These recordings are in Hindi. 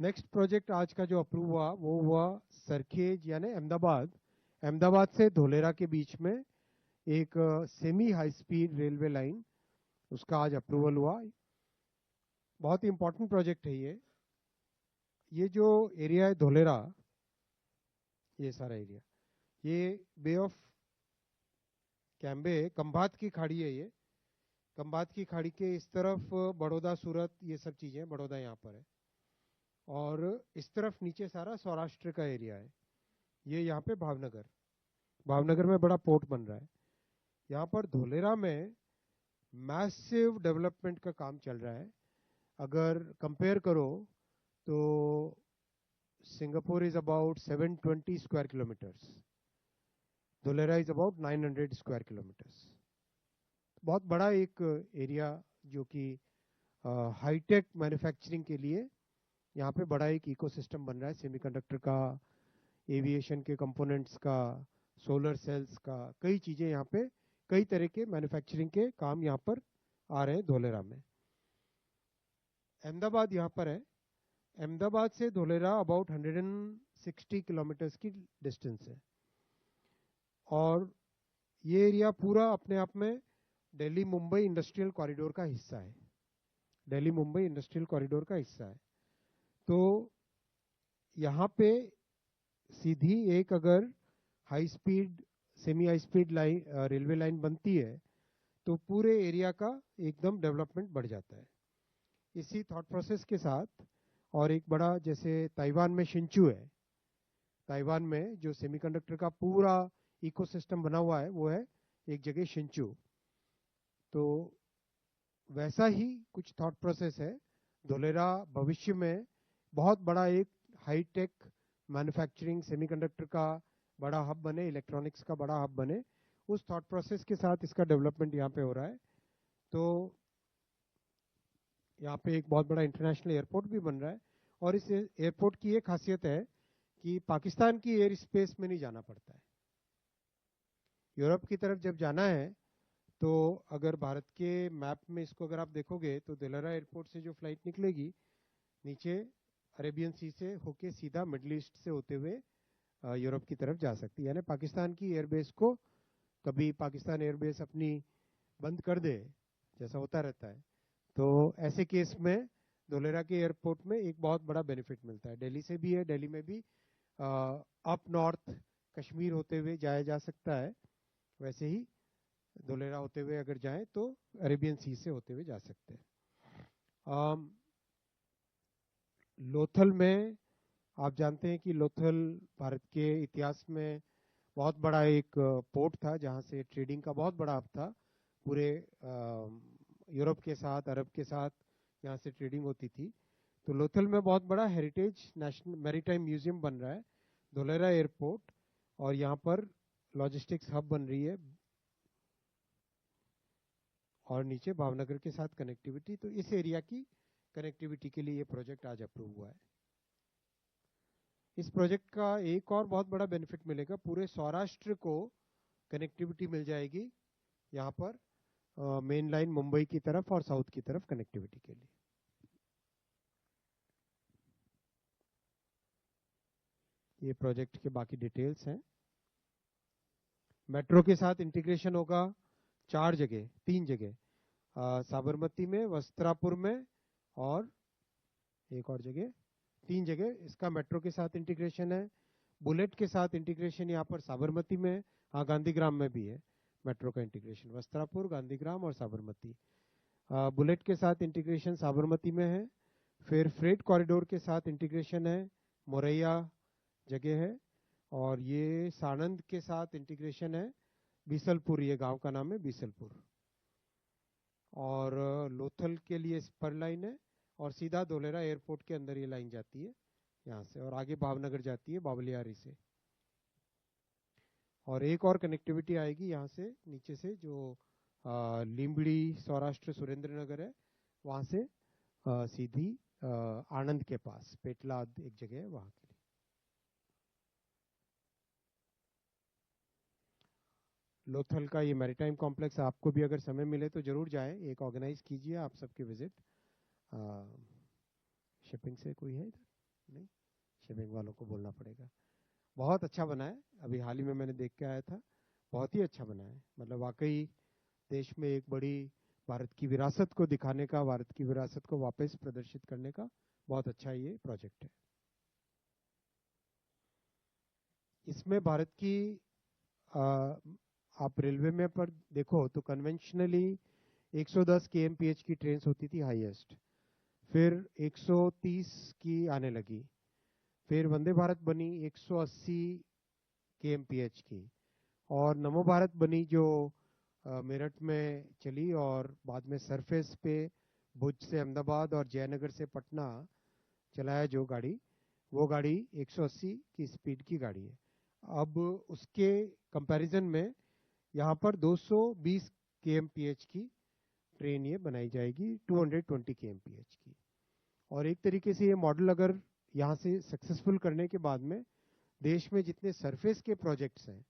नेक्स्ट प्रोजेक्ट आज का जो अप्रूव हुआ वो हुआ सरखेज यानी अहमदाबाद, अहमदाबाद से धोलेरा के बीच में एक semi high speed railway line, उसका आज अप्रूवल हुआ। बहुत ही इंपॉर्टेंट प्रोजेक्ट है ये जो एरिया है धोलेरा, ये सारा एरिया, ये बे ऑफ कैम्बे, खंभात की खाड़ी है। ये खंभात की खाड़ी के इस तरफ बड़ौदा, सूरत, ये सब चीजें, बड़ौदा यहाँ पर है, और इस तरफ नीचे सारा सौराष्ट्र का एरिया है। ये यहाँ पे भावनगर, भावनगर में बड़ा पोर्ट बन रहा है। यहाँ पर धोलेरा में मैसिव डेवलपमेंट का काम चल रहा है। अगर कंपेयर करो तो Singapore is about 720 square kilometres, Dholera is about 900 square kilometres. बहुत बड़ा एक एरिया जो कि हाईटेक मैन्युफैक्चरिंग के लिए यहाँ पे बड़ा एक इकोसिस्टम बन रहा है, सेमीकंडक्टर का, एविएशन के कंपोनेंट्स का, सोलर सेल्स का, कई चीजें यहाँ पे, कई तरह के मैन्युफैक्चरिंग के काम यहाँ पर आ रहे हैं धोलेरा में। अहमदाबाद यहाँ पर है, अहमदाबाद से धोलेरा अबाउट 160 किलोमीटर्स की डिस्टेंस है, और ये एरिया पूरा अपने आप में दिल्ली मुंबई इंडस्ट्रियल कॉरिडोर का हिस्सा है, दिल्ली मुंबई इंडस्ट्रियल कॉरिडोर का हिस्सा है। तो यहाँ पे सीधी एक अगर high speed, semi high speed line, railway line बनती है तो पूरे एरिया का एकदम डेवलपमेंट बढ़ जाता है। इसी थॉट प्रोसेस के साथ, और एक बड़ा, जैसे ताइवान में शिंचू है, ताइवान में जो सेमीकंडक्टर का पूरा इकोसिस्टम बना हुआ है वो है एक जगह शिंचू, तो वैसा ही कुछ थॉट प्रोसेस है। धोलेरा भविष्य में बहुत बड़ा एक हाईटेक मैन्युफैक्चरिंग सेमीकंडक्टर का बड़ा हब बने, इलेक्ट्रॉनिक्स का बड़ा हब बने, उस थॉट प्रोसेस के साथ इसका डेवलपमेंट यहाँ पे हो रहा है। तो यहाँ पे एक बहुत बड़ा इंटरनेशनल एयरपोर्ट भी बन रहा है, और इस एयरपोर्ट की एक खासियत है कि पाकिस्तान की एयर स्पेस में नहीं जाना पड़ता है। यूरोप की तरफ जब जाना है तो अगर भारत के मैप में इसको अगर आप देखोगे तो धोलेरा एयरपोर्ट से जो फ्लाइट निकलेगी नीचे अरेबियन सी से होके सीधा मिडल ईस्ट से होते हुए यूरोप की तरफ जा सकती है। यानी पाकिस्तान की एयरबेस को, कभी पाकिस्तान एयरबेस अपनी बंद कर दे, जैसा होता रहता है, तो ऐसे केस में धोलेरा के एयरपोर्ट में एक बहुत बड़ा बेनिफिट मिलता है। दिल्ली से भी है, दिल्ली में भी अप नॉर्थ कश्मीर होते हुए जाया जा सकता है, वैसे ही धोलेरा होते हुए अगर जाएं तो अरेबियन सी से होते हुए जा सकते हैं। लोथल में, आप जानते हैं कि लोथल भारत के इतिहास में बहुत बड़ा एक पोर्ट था जहां से ट्रेडिंग का बहुत बड़ा हब था। पूरे यूरोप के साथ, अरब के साथ यहाँ से ट्रेडिंग होती थी। तो लोथल में बहुत बड़ा हेरिटेज नेशनल मैरीटाइम म्यूजियम बन रहा है, धोलेरा एयरपोर्ट, और यहाँ पर लॉजिस्टिक्स हब बन रही है, और नीचे भावनगर के साथ कनेक्टिविटी। तो इस एरिया की कनेक्टिविटी के लिए ये प्रोजेक्ट आज अप्रूव हुआ है। इस प्रोजेक्ट का एक और बहुत बड़ा बेनिफिट मिलेगा, पूरे सौराष्ट्र को कनेक्टिविटी मिल जाएगी यहाँ पर, मेन लाइन मुंबई की तरफ और साउथ की तरफ कनेक्टिविटी के लिए। ये प्रोजेक्ट के बाकी डिटेल्स हैं। मेट्रो के साथ इंटीग्रेशन होगा 4 जगह, 3 जगह, साबरमती में, वस्त्रापुर में, और एक और जगह, 3 जगह इसका मेट्रो के साथ इंटीग्रेशन है। बुलेट के साथ इंटीग्रेशन यहाँ पर साबरमती में, हाँ गांधीग्राम में भी है मेट्रो का इंटीग्रेशन, वस्त्रापुर, गांधीग्राम और साबरमती। बुलेट के साथ इंटीग्रेशन साबरमती में है। फिर फ्रेट कॉरिडोर के साथ इंटीग्रेशन है, मोरैया जगह है, और ये सानंद के साथ इंटीग्रेशन है, बीसलपुर, ये गांव का नाम है बीसलपुर। और लोथल के लिए स्पर लाइन है, और सीधा धोलेरा एयरपोर्ट के अंदर ये लाइन जाती है यहाँ से, और आगे भावनगर जाती है बावलियारी से। और एक और कनेक्टिविटी आएगी यहाँ से नीचे से, जो लीमड़ी सौराष्ट्र सुरेंद्र नगर है, वहाँ से सीधी आनंद के पास पेटलाद एक जगह है वहाँ के लिए। लोथल का ये मैरीटाइम कॉम्प्लेक्स, आपको भी अगर समय मिले तो जरूर जाएं, एक ऑर्गेनाइज कीजिए आप सबके विजिट। शिपिंग से कोई है इधर? नहीं, शिपिंग वालों को बोलना पड़ेगा। बहुत अच्छा बना है, अभी हाल ही में मैंने देख के आया था, बहुत ही अच्छा बना है। मतलब वाकई देश में एक बड़ी भारत की विरासत को दिखाने का, भारत की विरासत को वापस प्रदर्शित करने का बहुत अच्छा ये प्रोजेक्ट है। इसमें भारत की आप रेलवे में पर देखो तो कन्वेंशनली 110 kmph की ट्रेन होती थी हाईएस्ट, फिर 130 की आने लगी, फिर वंदे भारत बनी 180 kmph की, और नमो भारत बनी जो मेरठ में चली, और बाद में सरफेस पे भुज से अहमदाबाद और जयनगर से पटना चलाया जो गाड़ी, वो गाड़ी 180 की स्पीड की गाड़ी है। अब उसके कंपैरिजन में यहाँ पर 220 kmph की ट्रेन ये बनाई जाएगी, 220 kmph की। और एक तरीके से ये मॉडल अगर यहाँ से सक्सेसफुल करने के बाद में देश में जितने सरफेस के प्रोजेक्ट्स हैं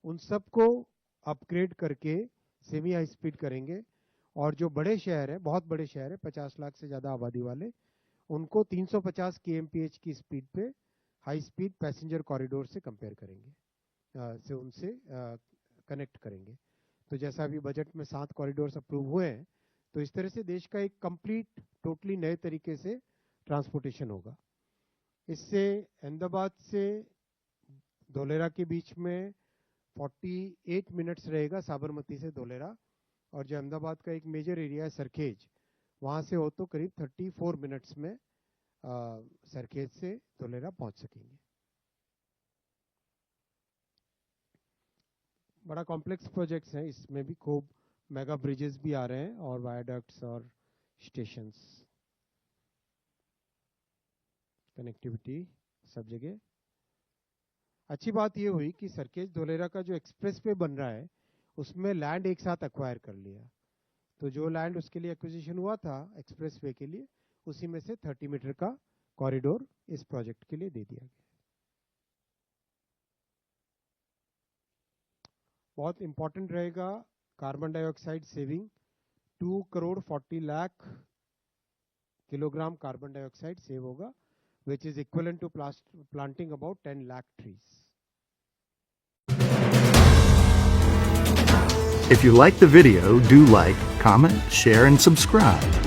उन सबको अपग्रेड करके सेमी हाई स्पीड करेंगे, और जो बड़े शहर हैं, बहुत बड़े शहर हैं 50 लाख से ज़्यादा आबादी वाले, उनको 350 kmph की स्पीड पे हाई स्पीड पैसेंजर कॉरिडोर से कंपेयर करेंगे, से उनसे कनेक्ट करेंगे। तो जैसा अभी बजट में 7 कॉरिडोर्स अप्रूव हुए हैं, तो इस तरह से देश का एक कंप्लीट टोटली नए तरीके से ट्रांसपोर्टेशन होगा। इससे अहमदाबाद से धोलेरा के बीच में 48 मिनट्स रहेगा, साबरमती से धोलेरा, और जो अहमदाबाद का एक मेजर एरिया है सरखेज, वहाँ से हो तो करीब 34 मिनट्स में सरखेज से धोलेरा पहुँच सकेंगे। बड़ा कॉम्प्लेक्स प्रोजेक्ट्स हैं, इसमें भी खूब मेगा ब्रिजेस भी आ रहे हैं और वायाडक्ट्स और स्टेशंस, कनेक्टिविटी सब जगह। अच्छी बात ये हुई कि सरखेज धोलेरा का जो एक्सप्रेस वे बन रहा है उसमें लैंड एक साथ एक्वायर कर लिया, तो जो लैंड उसके लिए एक्विजिशन हुआ था एक्सप्रेस वे के लिए, उसी में से 30 मीटर का कॉरिडोर इस प्रोजेक्ट के लिए दे दिया गया। बहुत इंपॉर्टेंट रहेगा carbon dioxide saving, 2 crore 40 lakh kilogram carbon dioxide save होगा, which is equivalent to planting about 10 lakh trees. If you like the video, do like, comment, share, and subscribe.